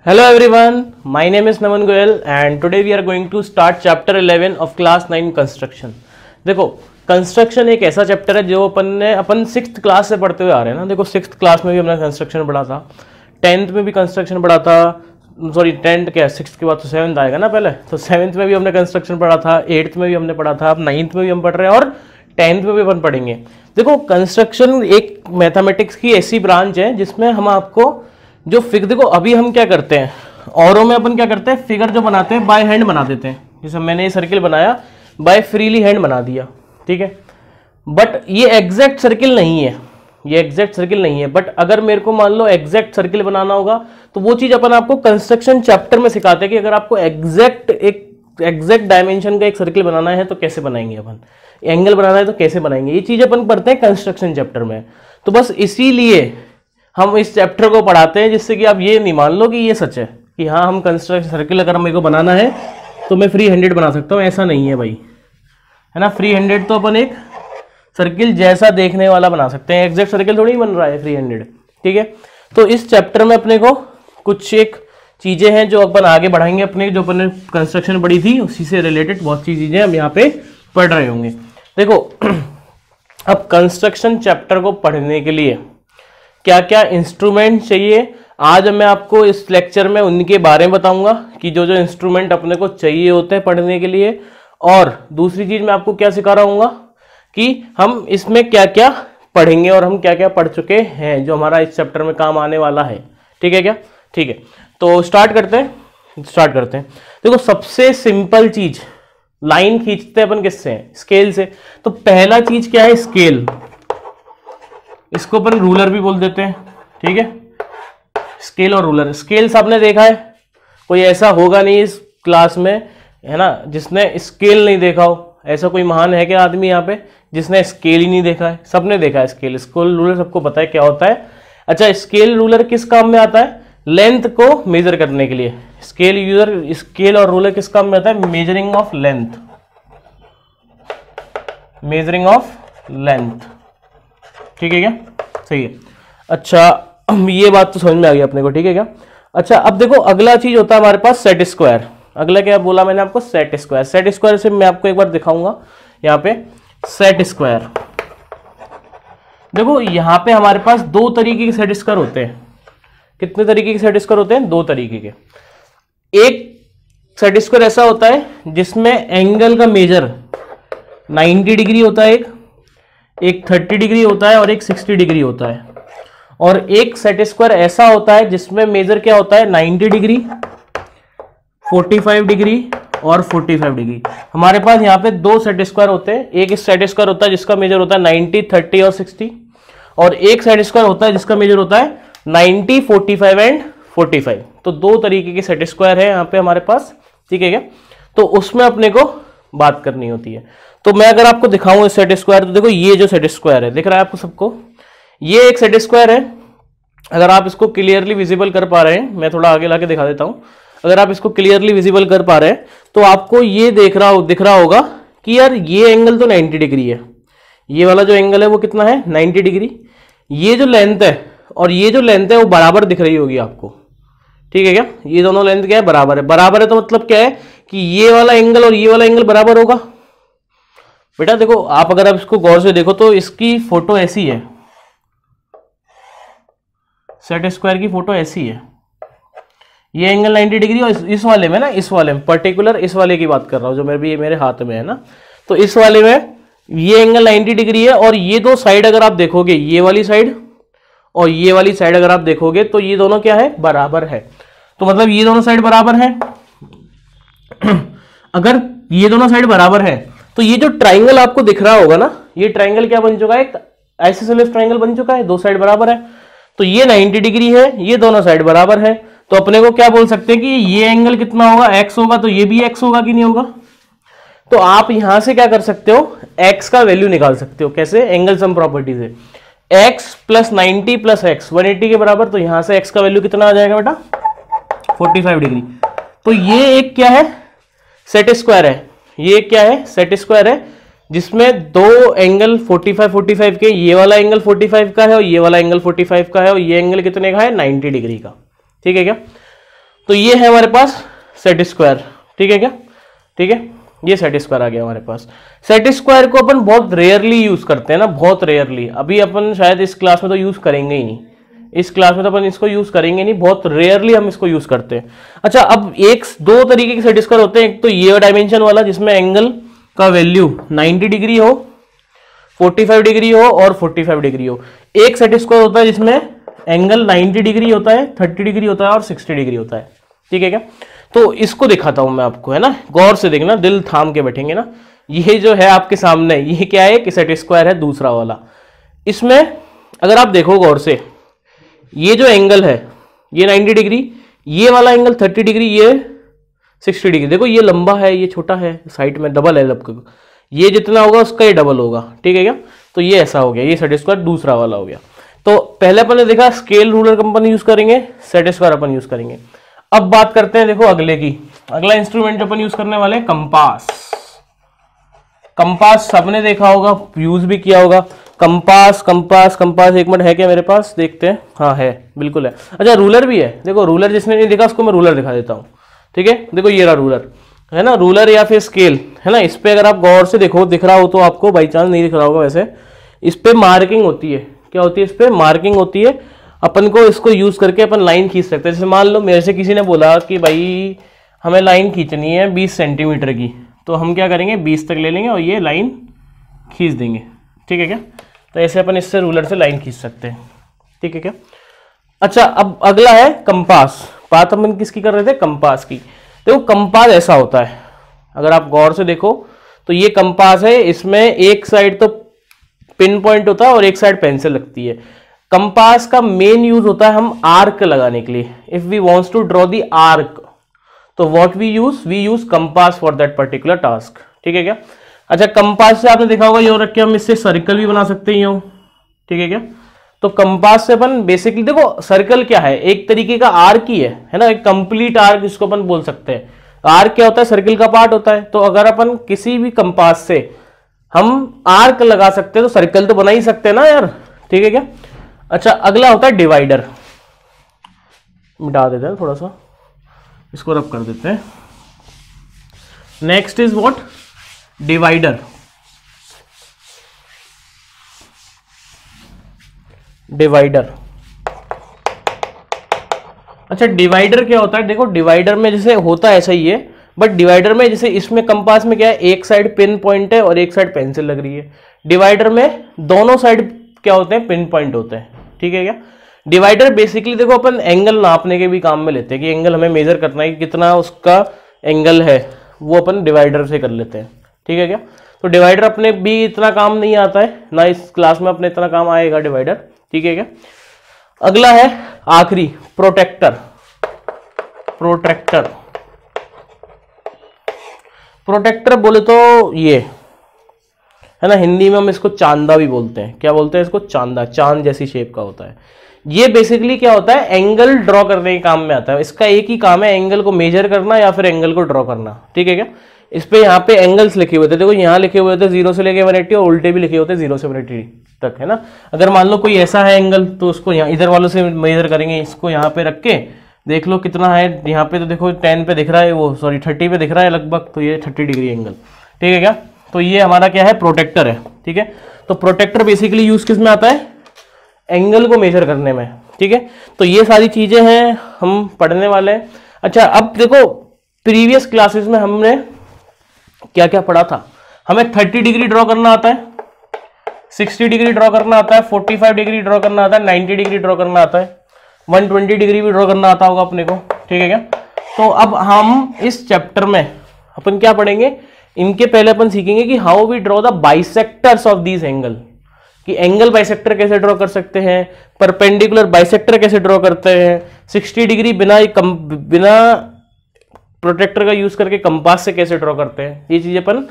Hello everyone, my name is Naman Goyal and today we are going to start chapter 11 of class 9 construction। देखो construction एक ऐसा chapter है जो अपन 6th class से पढ़ते हुए आ रहे हैं ना। देखो 6th क्लास में भी हमने कंस्ट्रक्शन पढ़ा था, 10th में भी कंस्ट्रक्शन पढ़ा था, सॉरी 10th क्या 6th के बाद तो 7th आएगा ना पहले, तो 7th में भी हमने कंस्ट्रक्शन पढ़ा था, 8th में भी हमने पढ़ा था, अब 9th में भी हम पढ़ रहे हैं और 10th में भी अपन पढ़ेंगे। देखो कंस्ट्रक्शन एक मैथमेटिक्स की ऐसी ब्रांच है जिसमें हम आपको जो फिगर, देखो अभी हम क्या करते हैं औरों में अपन क्या करते हैं, फिगर जो बनाते हैं बाय हैंड बना देते हैं। जैसे मैंने ये सर्किल बनाया बाय फ्रीली हैंड बना दिया, ठीक है, बट ये एग्जैक्ट सर्किल नहीं है, ये एग्जैक्ट सर्किल नहीं है। बट अगर मेरे को मान लो एग्जैक्ट सर्किल बनाना होगा तो वो चीज अपन आपको कंस्ट्रक्शन चैप्टर में सिखाते हैं कि अगर आपको एग्जैक्ट डायमेंशन का एक सर्किल बनाना है तो कैसे बनाएंगे, अपन एंगल बनाना है तो कैसे बनाएंगे, ये चीज अपन पढ़ते हैं कंस्ट्रक्शन चैप्टर में। तो बस इसीलिए हम इस चैप्टर को पढ़ाते हैं, जिससे कि आप ये नहीं मान लो कि ये सच है कि हाँ हम कंस्ट्रक्शन सर्किल अगर मेरे को बनाना है तो मैं फ्री हैंडेड बना सकता हूँ, ऐसा नहीं है भाई, है ना। फ्री हैंडेड तो अपन एक सर्किल जैसा देखने वाला बना सकते हैं, एग्जैक्ट सर्किल थोड़ी बन रहा है फ्री हैंडेड, ठीक है। तो इस चैप्टर में अपने को कुछ एक चीजें हैं जो अपन आगे बढ़ाएंगे, अपने जो अपन ने कंस्ट्रक्शन पढ़ी थी उसी से रिलेटेड बहुत सी चीजें हम यहाँ पे पढ़ रहे होंगे। देखो अब कंस्ट्रक्शन चैप्टर को पढ़ने के लिए क्या क्या इंस्ट्रूमेंट चाहिए, आज मैं आपको इस लेक्चर में उनके बारे में बताऊंगा कि जो जो इंस्ट्रूमेंट अपने को चाहिए होते हैं पढ़ने के लिए। और दूसरी चीज मैं आपको क्या सिखा रहा हूँ कि हम इसमें क्या क्या पढ़ेंगे और हम क्या क्या पढ़ चुके हैं जो हमारा इस चैप्टर में काम आने वाला है, ठीक है क्या, ठीक है। तो स्टार्ट करते हैं। देखो सबसे सिंपल चीज, लाइन खींचते हैं अपन किससे हैं, स्केल से। तो पहला चीज क्या है, स्केल, इसको अपन रूलर भी बोल देते हैं, ठीक है। स्केल और रूलर, स्केल सबने देखा है, कोई ऐसा होगा नहीं इस क्लास में, है ना, जिसने स्केल नहीं देखा हो। ऐसा कोई महान है क्या आदमी यहाँ पे जिसने स्केल ही नहीं देखा है? सबने देखा है स्केल, रूलर सबको पता है क्या होता है। अच्छा, स्केल रूलर किस काम में आता है? लेंथ को मेजर करने के लिए। स्केल और रूलर किस काम में आता है? मेजरिंग ऑफ लेंथ, ठीक है क्या, सही है। अच्छा ये बात तो समझ में आ गई अपने को, ठीक है क्या। अच्छा अब देखो अगला चीज होता है हमारे पास सेट स्क्वायर। अगला क्या बोला मैंने आपको, सेट स्क्वायर। सेट स्क्वायर से मैं आपको एक बार दिखाऊंगा यहाँ पे सेट स्क्वायर। देखो यहाँ पे हमारे पास दो तरीके के सेट स्क्वायर होते हैं। कितने तरीके के सेट स्क्वायर होते हैं? दो तरीके के। एक सेट स्क्वायर ऐसा होता है जिसमें एंगल का मेजर 90 डिग्री होता है, एक 30 डिग्री होता है और एक 60 डिग्री होता है। और एक सेट स्क्वायर ऐसा होता है जिसमें मेजर क्या होता है, 90 डिग्री, 45 डिग्री और 45 डिग्री। हमारे पास यहाँ पे दो सेट स्क्वायर होते हैं। एक सेट स्क्वायर होता है जिसका मेजर होता है 90, 30 और 60, और एक सेट स्क्वायर होता है जिसका मेजर होता है 90, 45 एंड 45। तो दो तरीके के सेट स्क्वायर है यहाँ पे हमारे पास, ठीक है क्या। तो उसमें अपने को बात करनी होती है। तो मैं अगर आपको दिखाऊं सेट स्क्वायर, तो देखो ये जो सेट स्क्वायर है दिख रहा है आपको सबको, ये एक सेट स्क्वायर है। अगर आप इसको क्लियरली विजिबल कर पा रहे हैं, मैं थोड़ा आगे लाके दिखा देता हूं। अगर आप इसको क्लियरली विजिबल कर पा रहे हैं तो आपको ये दिख रहा होगा कि यार ये एंगल तो 90 डिग्री है, ये वाला जो एंगल है वो कितना है, 90 डिग्री। ये जो लेंथ है और ये जो लेंथ है वो बराबर दिख रही होगी आपको, ठीक है क्या। ये दोनों लेंथ क्या है, बराबर है। बराबर है तो मतलब क्या है कि ये वाला एंगल और ये वाला एंगल बराबर होगा। बेटा देखो आप अगर आप इसको गौर से देखो तो इसकी फोटो ऐसी है, सेट स्क्वायर की फोटो ऐसी है। ये एंगल 90 डिग्री और इस वाले में ना, इस वाले में पर्टिकुलर इस वाले की बात कर रहा हूं जो मेरे हाथ में है ना, तो इस वाले में ये एंगल 90 डिग्री है। और ये दो साइड अगर आप देखोगे, ये वाली साइड और ये वाली साइड अगर आप देखोगे तो ये दोनों क्या है, बराबर है। तो मतलब ये दोनों साइड बराबर है। अगर ये दोनों साइड बराबर है तो ये जो ट्राइंगल आपको दिख रहा होगा ना, ये ट्राइंगल क्या बन चुका है, एक आइसोसेलेस ट्राइंगल बन चुका है, दो साइड बराबर है। तो ये 90 डिग्री है, ये दोनों साइड बराबर है। तो अपने को क्या बोल सकते हैं कि ये एंगल कितना होगा, x होगा, तो ये भी x होगा कि नहीं होगा। तो आप यहां से क्या कर सकते हो, x का वैल्यू निकाल सकते हो। कैसे? एंगल सम प्रॉपर्टी से। x प्लस 90 प्लस x 180 के बराबर, तो यहां से x का वैल्यू कितना आ जाएगा बेटा, 45 डिग्री। तो ये एक क्या है, सेट स्क्वायर है। ये क्या है, सेट स्क्वायर है जिसमें दो एंगल 45 के, ये वाला एंगल 45 का है और ये वाला एंगल 45 का है, और ये एंगल कितने का है, 90 डिग्री का, ठीक है क्या। तो ये है हमारे पास सेट स्क्वायर, ठीक है क्या, ठीक है, ये सेट स्क्वायर आ गया हमारे पास। सेट स्क्वायर को अपन बहुत रेयरली यूज करते हैं ना, बहुत रेयरली। अभी अपन शायद इस क्लास में तो यूज करेंगे ही नहीं, इस क्लास में तो अपन इसको यूज करेंगे नहीं, बहुत रेयरली हम इसको यूज करते हैं। अच्छा, अब दो तरीके के सेट स्क्वायर होते हैं, एक तो ये डायमेंशन वाला जिसमें एंगल का वैल्यू 90 डिग्री हो, 45 डिग्री हो और 45 डिग्री हो। एक सेट स्क्वायर होता है जिसमें एंगल 90 डिग्री होता है, 30 डिग्री होता है और 60 डिग्री होता है, ठीक है क्या। तो इसको दिखाता हूं मैं आपको, है ना, गौर से देखना, दिल थाम के बैठेंगे ना। ये जो है आपके सामने, ये क्या है कि सेट स्क्वायर है दूसरा वाला। इसमें अगर आप देखो गौर से, ये जो एंगल है ये 90 डिग्री, ये वाला एंगल 30 डिग्री, ये 60 डिग्री। देखो ये लंबा है, ये छोटा है, साइड में डबल है, लगभग ये जितना होगा उसका ये डबल होगा, ठीक है क्या। तो ये ऐसा हो गया, ये सेट स्क्वायर दूसरा वाला हो गया। तो पहले अपन ने देखा स्केल रूलर अपन यूज करेंगे, सेट स्क्वायर अपन यूज करेंगे। अब बात करते हैं देखो अगले की। अगला इंस्ट्रूमेंट अपन यूज करने वाले हैं कंपास। कंपास सबने देखा होगा, यूज भी किया होगा। कंपास कंपास कंपास, एक मिनट है क्या मेरे पास, देखते हैं। हाँ है, बिल्कुल है। अच्छा रूलर भी है, देखो रूलर जिसने नहीं देखा उसको मैं रूलर दिखा देता हूँ, ठीक है। देखो ये रहा रूलर, है ना, रूलर या फिर स्केल, है ना। इस पे अगर आप गौर से देखो, दिख रहा हो तो आपको, बाई चांस नहीं दिख रहा होगा वैसे, इस पे मार्किंग होती है। क्या होती है, इस पे मार्किंग होती है। अपन को इसको यूज करके अपन लाइन खींच सकते हैं। जैसे मान लो मेरे से किसी ने बोला कि भाई हमें लाइन खींचनी है 20 सेंटीमीटर की, तो हम क्या करेंगे, 20 तक ले लेंगे और ये लाइन खींच देंगे, ठीक है क्या। तो ऐसे अपन इससे रूलर से लाइन खींच सकते हैं, ठीक है क्या। अच्छा, अब अगला है कंपास। बात अपन किसकी कर रहे थे, कंपास की। देखो कंपास ऐसा होता है, अगर आप गौर से देखो तो ये कंपास है, इसमें एक साइड तो पिन पॉइंट होता है और एक साइड पेंसिल लगती है। कंपास का मेन यूज होता है हम आर्क लगाने के लिए। If we wants to draw the arc, तो what we use compass for that particular task, ठीक है क्या। अच्छा, कंपास से आपने देखा होगा यो रख के हम इससे सर्कल भी बना सकते हैं यूं, ठीक है क्या। तो कंपास से अपन बेसिकली, देखो सर्कल क्या है, एक तरीके का आर्क ही है ना, एक कंप्लीट आर्क जिसको अपन बोल सकते हैं। आर्क क्या होता है, सर्कल का पार्ट होता है। तो अगर अपन किसी भी कंपास से हम आर्क लगा सकते हैं तो सर्कल तो बना ही सकते हैं ना यार, ठीक है क्या। अच्छा, अगला होता है डिवाइडर। मिटा देते हैं थोड़ा सा, इसको रब कर देते हैं। Next is what, divider. Divider, अच्छा डिवाइडर क्या होता है, देखो डिवाइडर में जैसे होता है ऐसा ही है, बट डिवाइडर में जैसे इसमें कंपास में क्या है, एक साइड पिन पॉइंट है और एक साइड पेंसिल लग रही है। डिवाइडर में दोनों साइड क्या होते हैं, पिन पॉइंट होते हैं, ठीक है क्या। डिवाइडर बेसिकली देखो अपन एंगल नापने के भी काम में लेते हैं, कि एंगल हमें मेजर करना है कि कितना उसका एंगल है, वो अपन डिवाइडर से कर लेते हैं, ठीक है क्या। तो डिवाइडर अपने भी इतना काम नहीं आता है ना, इस क्लास में अपने इतना काम आएगा डिवाइडर, ठीक है क्या। अगला है आखिरी, प्रोटेक्टर। प्रोटेक्टर, प्रोटेक्टर बोले तो ये है ना, हिंदी में हम इसको चांदा भी बोलते हैं। क्या बोलते हैं इसको, चांदा, चांद जैसी शेप का होता है। ये बेसिकली क्या होता है, एंगल ड्रॉ करने के काम में आता है। इसका एक ही काम है, एंगल को मेजर करना या फिर एंगल को ड्रॉ करना, ठीक है क्या। इस पे यहाँ पे एंगल्स लिखे हुए थे, देखो यहाँ लिखे हुए थे 0 से लेके 180 और उल्टे भी लिखे होते 0 से 180 तक, है ना। अगर मान लो कोई ऐसा है एंगल, तो उसको यहाँ इधर वालों से मेजर करेंगे, इसको यहाँ पे रख के देख लो कितना है। यहाँ पे तो देखो 10 पे दिख रहा है, वो सॉरी 30 पे दिख रहा है लगभग, तो ये 30 डिग्री एंगल, ठीक है क्या। तो ये हमारा क्या है, प्रोटेक्टर है, ठीक है। तो प्रोटेक्टर बेसिकली यूज किस में आता है, एंगल को मेजर करने में, ठीक है। तो ये सारी चीजें हैं हम पढ़ने वाले हैं। अच्छा, अब देखो प्रीवियस क्लासेस में हमने क्या क्या पढ़ा था। हमें 30 डिग्री ड्रॉ करना आता है, 60 डिग्री ड्रॉ करना आता है, 45 डिग्री ड्रॉ करना आता है, 90 डिग्री ड्रॉ करना आता है, 120 डिग्री भी ड्रॉ करना आता होगा अपने को, ठीक है क्या। तो अब हम इस चैप्टर में अपन क्या पढ़ेंगे, इनके पहले अपन सीखेंगे कि how we draw the bisectors of these angle, कि एंगल बाइसेक्टर कैसे ड्रॉ कर सकते हैं, परपेंडिकुलर बाइसेक्टर कैसे ड्रॉ करते हैं, 60 डिग्री बिना प्रोटेक्टर का यूज करके कंपास से कैसे ड्रॉ करते हैं। ये चीजें अपन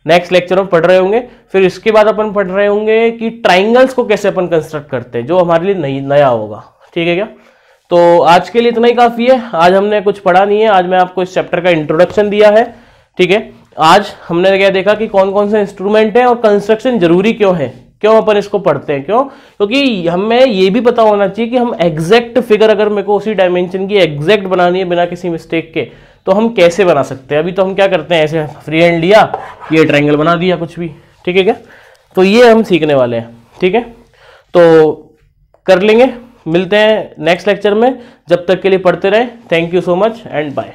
नेक्स्ट लेक्चर में पढ़ रहे होंगे। फिर इसके बाद अपन पढ़ रहे होंगे कि ट्राइंगल्स को कैसे अपन कंस्ट्रक्ट करते हैं, जो हमारे लिए नया होगा, ठीक है क्या। तो आज के लिए इतना ही काफी है। आज हमने कुछ पढ़ा नहीं है, आज मैं आपको इस चैप्टर का इंट्रोडक्शन दिया है, ठीक है। आज हमने क्या देखा कि कौन कौन से इंस्ट्रूमेंट है और कंस्ट्रक्शन जरूरी क्यों है क्यों अपन इसको पढ़ते हैं, क्यों? क्योंकि हमें ये भी पता होना चाहिए कि हम एग्जैक्ट फिगर अगर मेरे को उसी डायमेंशन की एग्जैक्ट बनानी है बिना किसी मिस्टेक के, तो हम कैसे बना सकते हैं। अभी तो हम क्या करते हैं, ऐसे फ्री हैंड लिया, ये ट्रायंगल बना दिया कुछ भी, ठीक है क्या? तो ये हम सीखने वाले हैं, ठीक है? तो कर लेंगे, मिलते हैं नेक्स्ट लेक्चर में। जब तक के लिए पढ़ते रहें। Thank you so much and bye.